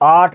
8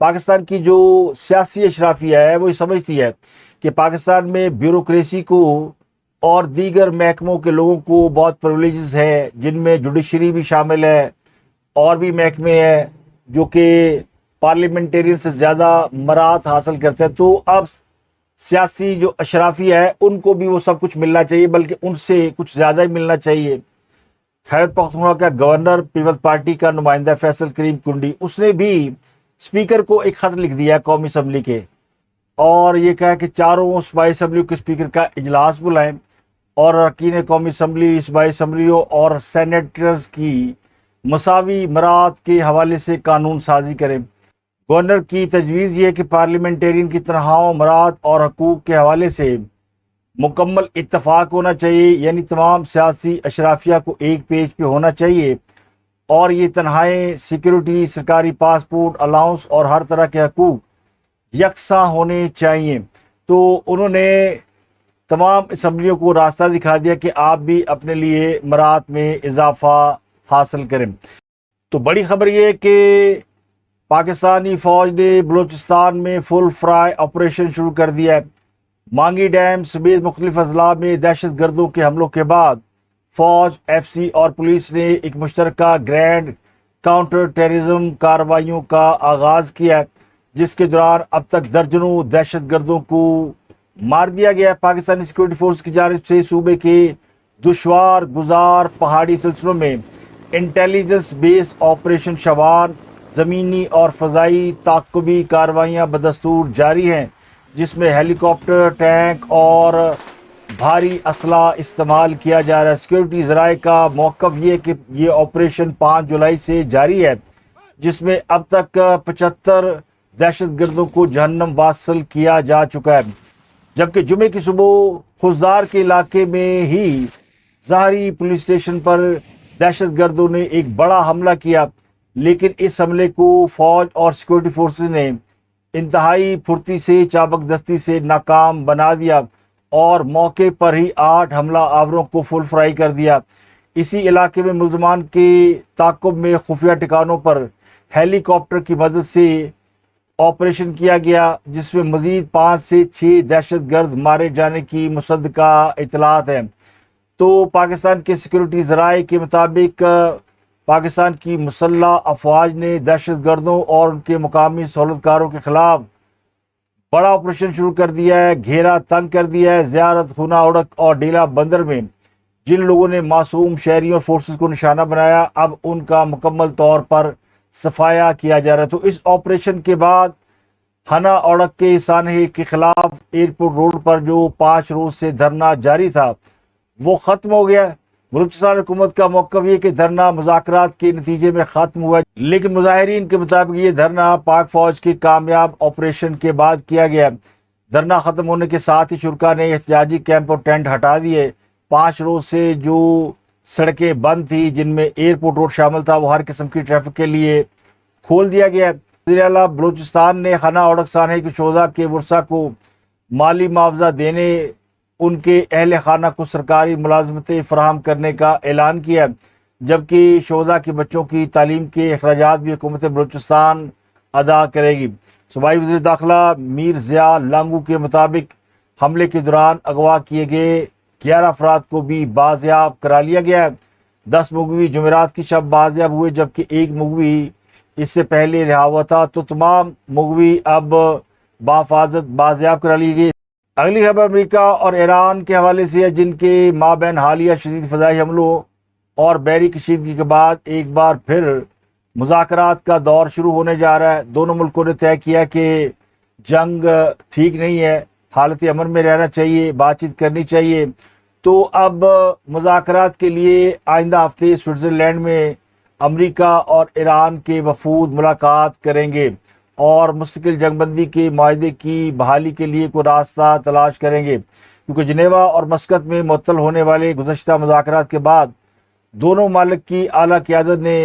پاکستان کی جو سیاسی اشرافیہ ہے وہ یہ سمجھتی ہے کہ پاکستان میں بیوروکریسی کو اور دیگر محکموں کے لوگوں کو بہت پرولیجز ہے، جن میں جوڈیشری بھی شامل ہے اور بھی محکمے ہیں جو کہ پارلیمنٹیرین سے زیادہ مراعات حاصل کرتے ہیں. تو اب سیاسی جو اشرافیہ ہے ان کو بھی وہ سب کچھ ملنا چاہیے، بلکہ ان سے کچھ زیادہ ہی ملنا چاہیے. خیبر پختونخوا کا گورنر پیپلز پارٹی کا نمائندہ فیصل کریم کنڈی، اس نے بھی اسپیکر کو ایک خط لکھ دیا قومی اسمبلی کے، اور یہ کہا کہ چاروں صوبائی اسمبلیوں کے اسپیکر کا اجلاس بلائیں اور ارکین قومی اسمبلی، صوبائی اسمبلیوں اور سینیٹرز کی مساوی مراعات کے حوالے سے قانون سازی کریں. گورنر کی تجویز یہ ہے کہ پارلیمنٹیرین کی تنخواہوں، مراعات اور حقوق کے حوالے سے مکمل اتفاق ہونا چاہیے، یعنی تمام سیاسی اشرافیہ کو ایک پیج پہ ہونا چاہیے، اور یہ تنخواہیں، سیکیورٹی، سرکاری پاسپورٹ، الاؤنس اور ہر طرح کے حقوق یکساں ہونے چاہیے. تو انہوں نے تمام اسمبلیوں کو راستہ دکھا دیا کہ آپ بھی اپنے لیے مراعات میں اضافہ حاصل کریں. تو بڑی خبر یہ ہے کہ پاکستانی فوج نے بلوچستان میں فل فرائی آپریشن شروع کر دیا ہے. مانگی ڈیم سمیت مختلف اضلاع میں دہشت گردوں کے حملوں کے بعد فوج، ایف سی اور پولیس نے ایک مشترکہ گرینڈ کاؤنٹر ٹیررزم کارروائیوں کا آغاز کیا ہے، جس کے دوران اب تک درجنوں دہشت گردوں کو مار دیا گیا ہے. پاکستانی سیکورٹی فورس کی جانب سے صوبے کے دشوار گزار پہاڑی سلسلوں میں انٹیلیجنس بیس آپریشن شوان، زمینی اور فضائی تعاقبی کارروائیاں بدستور جاری ہیں، جس میں ہیلی کاپٹر، ٹینک اور بھاری اسلحہ استعمال کیا جا رہا ہے. سیکورٹی ذرائع کا موقف یہ ہے کہ یہ آپریشن 5 جولائی سے جاری ہے، جس میں اب تک 75 دہشت گردوں کو جہنم واصل کیا جا چکا ہے. جبکہ جمعے کی صبح خزدار کے علاقے میں ہی ظاہری پولیس اسٹیشن پر دہشت گردوں نے ایک بڑا حملہ کیا، لیکن اس حملے کو فوج اور سیکورٹی فورسز نے انتہائی پھرتی سے، چابک دستی سے ناکام بنا دیا اور موقع پر ہی 8 حملہ آوروں کو فل فرائی کر دیا. اسی علاقے میں ملزمان کے تعاقب میں خفیہ ٹھکانوں پر ہیلی کاپٹر کی مدد سے آپریشن کیا گیا، جس میں مزید 5 سے 6 دہشت گرد مارے جانے کی مصدقہ اطلاعات ہیں. تو پاکستان کے سیکورٹی ذرائع کے مطابق پاکستان کی مسلح افواج نے دہشت گردوں اور ان کے مقامی سہولت کاروں کے خلاف بڑا آپریشن شروع کر دیا ہے، گھیرا تنگ کر دیا ہے. زیارت، خونا اڑک اور ڈیلا بندر میں جن لوگوں نے معصوم شہریوں اور فورسز کو نشانہ بنایا، اب ان کا مکمل طور پر صفایا کیا جا رہا ہے. تو اس آپریشن کے بعد ہنا اوڑک کے سانحے کے خلاف ایئرپورٹ روڈ پر جو 5 روز سے دھرنا جاری تھا وہ ختم ہو گیا. بلوچستان حکومت کا موقف یہ کہ دھرنا مذاکرات کے نتیجے میں ختم ہوا، لیکن مظاہرین کے مطابق یہ دھرنا پاک فوج کے کامیاب آپریشن کے بعد کیا گیا. دھرنا ختم ہونے کے ساتھ ہی شرکا نے احتجاجی کیمپ اور ٹینٹ ہٹا دیے. 5 روز سے جو سڑکیں بند تھی، جن میں ایئرپورٹ روڈ شامل تھا، وہ ہر قسم کی ٹریفک کے لیے کھول دیا گیا. وزیر اعلیٰ بلوچستان نے خانہ اوڑک سانحے کے شہداء کے ورثاء کو مالی معاوضہ دینے، ان کے اہل خانہ کو سرکاری ملازمتیں فراہم کرنے کا اعلان کیا، جبکہ شہداء کے بچوں کی تعلیم کے اخراجات بھی حکومت بلوچستان ادا کرے گی. صوبائی وزیر داخلہ میر ضیاء لانگو کے مطابق حملے کے دوران اغوا کیے گئے 11 افراد کو بھی بازیاب کرا لیا گیا ہے. 10 مغوی جمعرات کی شب بازیاب ہوئے، جبکہ ایک مغوی اس سے پہلے رہا ہوا تھا. تو تمام مغوی اب بحفاظت بازیاب کرا لیے گئے. اگلی خبر امریکہ اور ایران کے حوالے سے ہے، جن کے مابین حالیہ شدید فضائی حملوں اور بحری کشیدگی کے بعد ایک بار پھر مذاکرات کا دور شروع ہونے جا رہا ہے. دونوں ملکوں نے طے کیا کہ جنگ ٹھیک نہیں ہے، حالت امن میں رہنا چاہیے، بات چیت کرنی چاہیے. تو اب مذاکرات کے لیے آئندہ ہفتے سوئٹزرلینڈ میں امریکہ اور ایران کے وفود ملاقات کریں گے اور مستقل جنگ بندی کے معاہدے کی بحالی کے لیے کوئی راستہ تلاش کریں گے، کیونکہ جنیوا اور مسقط میں معطل ہونے والے گزشتہ مذاکرات کے بعد دونوں ممالک کی اعلیٰ قیادت نے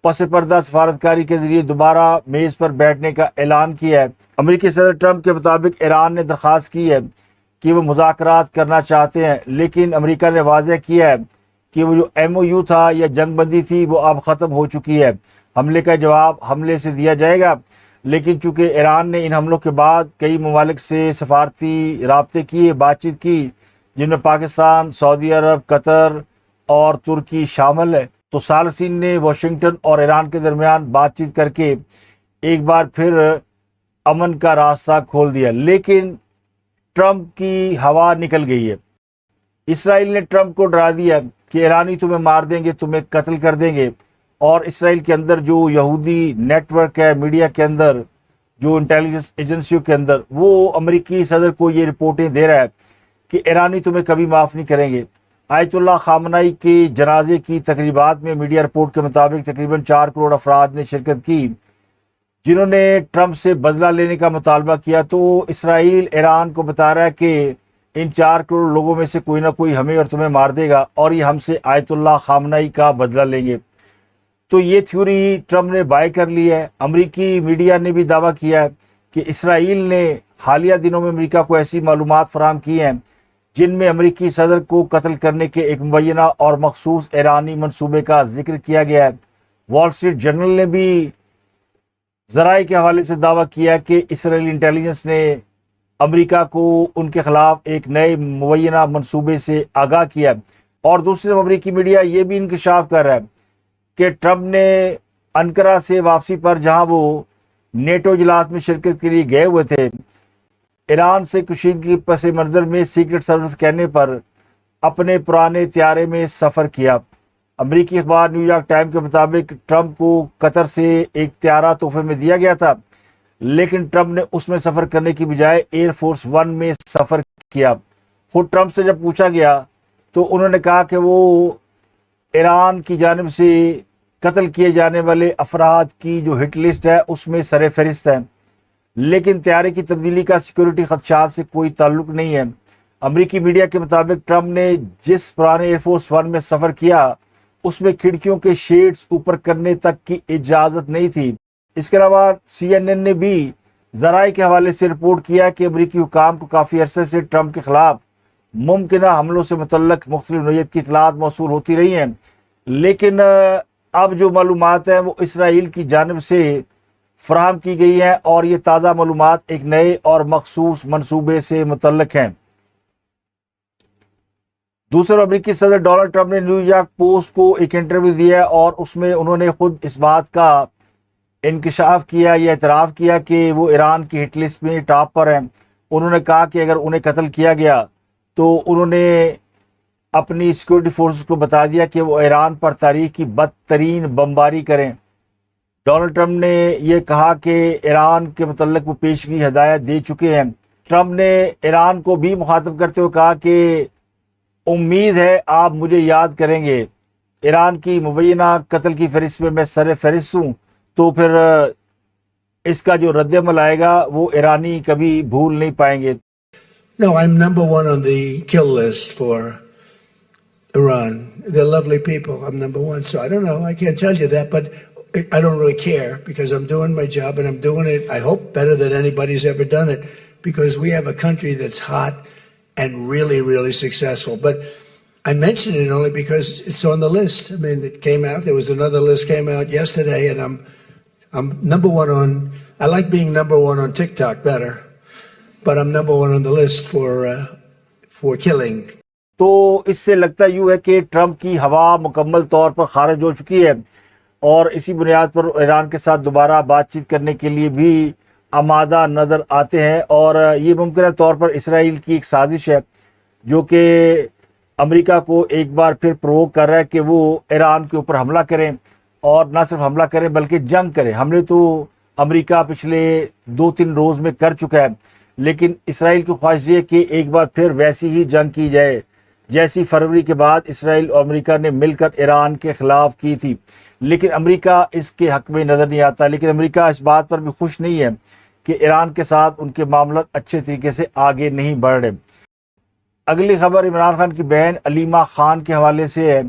پس پردہ سفارتکاری کے ذریعے دوبارہ میز پر بیٹھنے کا اعلان کیا ہے. امریکی صدر ٹرمپ کے مطابق ایران نے درخواست کی ہے کہ وہ مذاکرات کرنا چاہتے ہیں، لیکن امریکہ نے واضح کیا ہے کہ وہ جو MOU تھا یا جنگ بندی تھی وہ اب ختم ہو چکی ہے. حملے کا جواب حملے سے دیا جائے گا، لیکن چونکہ ایران نے ان حملوں کے بعد کئی ممالک سے سفارتی رابطے کیے، بات چیت کی، جن میں پاکستان، سعودی عرب، قطر اور ترکی شامل ہے، تو ثالثین نے واشنگٹن اور ایران کے درمیان بات چیت کر کے ایک بار پھر امن کا راستہ کھول دیا۔ لیکن ٹرمپ کی ہوا نکل گئی ہے۔ اسرائیل نے ٹرمپ کو ڈرا دیا کہ ایرانی تمہیں مار دیں گے، تمہیں قتل کر دیں گے، اور اسرائیل کے اندر جو یہودی نیٹ ورک ہے، میڈیا کے اندر، جو انٹیلیجنس ایجنسیوں کے اندر، وہ امریکی صدر کو یہ رپورٹیں دے رہا ہے کہ ایرانی تمہیں کبھی معاف نہیں کریں گے۔ آیت اللہ خامنئی کے جنازے کی تقریبات میں میڈیا رپورٹ کے مطابق تقریباً 4 کروڑ افراد نے شرکت کی، جنہوں نے ٹرمپ سے بدلہ لینے کا مطالبہ کیا۔ تو اسرائیل ایران کو بتا رہا ہے کہ ان 4 کروڑ لوگوں میں سے کوئی نہ کوئی ہمیں اور تمہیں مار دے گا، اور یہ ہم سے آیت اللہ خامنئی کا بدلہ لیں گے۔ تو یہ تھیوری ٹرمپ نے بائی کر لی ہے۔ امریکی میڈیا نے بھی دعویٰ کیا ہے کہ اسرائیل نے حالیہ دنوں میں امریکہ کو ایسی معلومات فراہم کی ہیں جن میں امریکی صدر کو قتل کرنے کے ایک مبینہ اور مخصوص ایرانی منصوبے کا ذکر کیا گیا ہے۔ وال اسٹریٹ جرنل نے بھی ذرائع کے حوالے سے دعویٰ کیا کہ اسرائیلی انٹیلیجنس نے امریکہ کو ان کے خلاف ایک نئے مبینہ منصوبے سے آگاہ کیا، اور دوسری طرف امریکی میڈیا یہ بھی انکشاف کر رہا ہے کہ ٹرمپ نے انقرہ سے واپسی پر، جہاں وہ نیٹو اجلاس میں شرکت کے لیے گئے ہوئے تھے، ایران سے کشیدگی پس منظر میں سیکرٹ سروس کہنے پر اپنے پرانے طیارے میں سفر کیا۔ امریکی اخبار نیو یارک ٹائم کے مطابق ٹرمپ کو قطر سے ایک طیارہ تحفے میں دیا گیا تھا، لیکن ٹرمپ نے اس میں سفر کرنے کی بجائے ایئر فورس 1 میں سفر کیا۔ خود ٹرمپ سے جب پوچھا گیا تو انہوں نے کہا کہ وہ ایران کی جانب سے قتل کیے جانے والے افراد کی جو ہٹ لسٹ ہے اس میں سر فہرست ہے، لیکن طیارے کی تبدیلی کا سیکیورٹی خدشات سے کوئی تعلق نہیں ہے۔ امریکی میڈیا کے مطابق ٹرمپ نے جس پرانے ایئر فورس 1 میں سفر کیا اس میں کھڑکیوں کے شیڈز اوپر کرنے تک کی اجازت نہیں تھی۔ اس کے علاوہ CNN نے بھی ذرائع کے حوالے سے رپورٹ کیا کہ امریکی حکام کو کافی عرصے سے ٹرمپ کے خلاف ممکنہ حملوں سے متعلق مختلف نوعیت کی اطلاعات موصول ہوتی رہی ہیں، لیکن اب جو معلومات ہیں وہ اسرائیل کی جانب سے فراہم کی گئی ہیں، اور یہ تازہ معلومات ایک نئے اور مخصوص منصوبے سے متعلق ہیں۔ دوسرے امریکی صدر ڈونلڈ ٹرمپ نے نیو یارک پوسٹ کو ایک انٹرویو دیا اور اس میں انہوں نے خود اس بات کا انکشاف کیا یا اعتراف کیا کہ وہ ایران کی ہٹ لسٹ میں ٹاپ پر ہیں۔ انہوں نے کہا کہ اگر انہیں قتل کیا گیا تو انہوں نے اپنی سیکورٹی فورسز کو بتا دیا کہ وہ ایران پر تاریخ کی بدترین بمباری کریں۔ ڈونلڈ ٹرمپ نے یہ کہا کہ ایران کے متعلق وہ پیشگی ہدایت دے چکے ہیں۔ ٹرمپ نے ایران کو بھی مخاطب کرتے ہوئے کہا کہ امید ہے آپ مجھے یاد کریں گے، ایران کی مبینہ قتل کی فہرست میں سر فہرست ہوں، تو پھر اس کا جو رد عمل آئے گا وہ ایرانی کبھی بھول نہیں پائیں گے۔ No, I'm number 1 on the kill list for Iran. They're lovely people. I'm number 1. So I don't know. I can't tell you that, but I don't really care because I'm doing my job and I'm doing it, I hope, better than anybody's ever done it, because we have a country that's hot and really, really successful. But I mention it only because it's on the list. I mean, it came out. There was another list came out yesterday, and I'm number 1 on. I like being number 1 on TikTok better, but I'm number 1 on the list for killing. تو اس سے لگتا یوں ہے کہ Trump کی ہوا مکمل طور پر خارج ہو چکی ہے، اور اسی بنیاد پر ایران کے ساتھ دوبارہ بات چیت کرنے کے لیے بھی آمادہ نظر آتے ہیں، اور یہ ممکنہ طور پر اسرائیل کی ایک سازش ہے جو کہ امریکہ کو ایک بار پھر پرووک کر رہا ہے کہ وہ ایران کے اوپر حملہ کریں، اور نہ صرف حملہ کریں بلکہ جنگ کریں۔ حملے تو امریکہ پچھلے 2-3 روز میں کر چکا ہے، لیکن اسرائیل کی خواہش یہ کہ ایک بار پھر ویسی ہی جنگ کی جائے جیسی فروری کے بعد اسرائیل اور امریکہ نے مل کر ایران کے خلاف کی تھی، لیکن امریکہ اس کے حق میں نظر نہیں آتا۔ لیکن امریکہ اس بات پر بھی خوش نہیں ہے کہ ایران کے ساتھ ان کے معاملات اچھے طریقے سے آگے نہیں بڑھ رہے۔ اگلی خبر عمران خان کی بہن علیمہ خان کے حوالے سے ہے،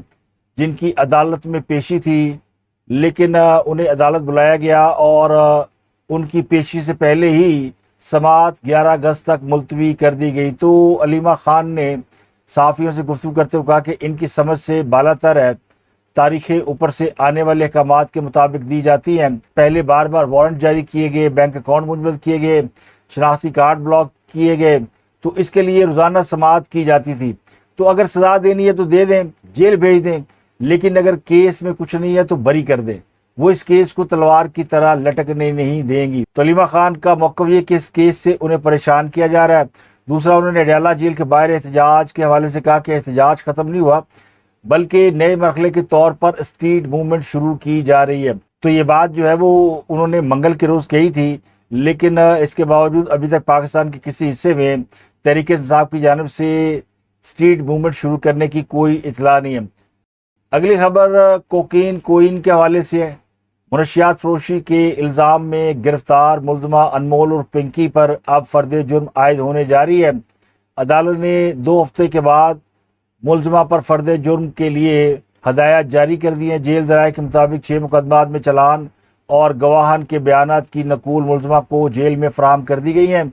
جن کی عدالت میں پیشی تھی، لیکن انہیں عدالت بلایا گیا اور ان کی پیشی سے پہلے ہی سماعت 11 اگست تک ملتوی کر دی گئی۔ تو علیمہ خان نے صحافیوں سے گفتگو کرتے ہوئے کہا کہ ان کی سمجھ سے بالا تر ہے تاریخیں اوپر سے آنے والے احکامات کے مطابق دی جاتی ہیں۔ پہلے بار بار وارنٹ جاری کیے گئے، بینک اکاؤنٹ منجمد کیے گئے، شناختی کارڈ بلاک کیے گئے، تو اس کے لیے روزانہ سماعت کی جاتی تھی۔ تو اگر سزا دینی ہے تو دے دیں، جیل بھیج دیں، لیکن اگر کیس میں کچھ نہیں ہے تو بری کر دیں۔ وہ اس کیس کو تلوار کی طرح لٹکنے نہیں دیں گی۔ تو علیمہ خان کا موقف یہ کہ اس کیس سے انہیں پریشان کیا جا رہا ہے۔ دوسرا، انہوں نے اڈیالہ جیل کے باہر احتجاج کے حوالے سے کہا کہ احتجاج ختم نہیں ہوا، بلکہ نئے مرحلے کے طور پر اسٹریٹ موومنٹ شروع کی جا رہی ہے۔ تو یہ بات جو ہے وہ انہوں نے منگل کے روز کہی تھی، لیکن اس کے باوجود ابھی تک پاکستان کے کسی حصے میں تحریک انصاف کی جانب سے اسٹریٹ موومنٹ شروع کرنے کی کوئی اطلاع نہیں ہے۔ اگلی خبر کوکین کے حوالے سے ہے۔ منشیات فروشی کے الزام میں گرفتار ملزمہ انمول اور پنکی پر اب فرد جرم عائد ہونے جاری ہے۔ عدالت نے 2 ہفتے کے بعد ملزمہ پر فرد جرم کے لیے ہدایات جاری کر دی ہیں۔ جیل ذرائع کے مطابق 6 مقدمات میں چلان اور گواہان کے بیانات کی نقول ملزمہ کو جیل میں فراہم کر دی گئی ہیں۔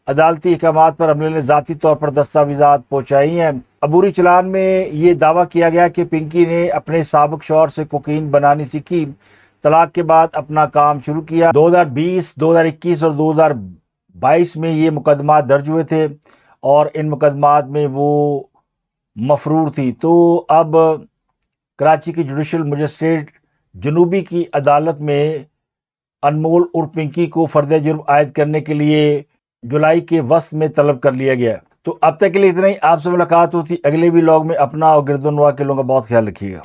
عدالتی احکامات پر عملے نے ذاتی طور پر دستاویزات پہنچائی ہیں۔ عبوری چلان میں یہ دعویٰ کیا گیا کہ پنکی نے اپنے سابق شوہر سے کوکین بنانی سیکھی، طلاق کے بعد اپنا کام شروع کیا۔ 2020، 2021 اور 2022 میں یہ مقدمات درج ہوئے تھے اور ان مقدمات میں وہ مفرور تھی۔ تو اب کراچی کی جوڈیشل مجسٹریٹ جنوبی کی عدالت میں انمول اور پنکی کو فرد جرم عائد کرنے کے لیے جولائی کے وسط میں طلب کر لیا گیا۔ تو اب تک کے لیے اتنا ہی۔ آپ سے ملاقات ہوتی اگلے ویلاگ میں۔ اپنا اور گردونواں کے لوگوں کا بہت خیال رکھیے گا۔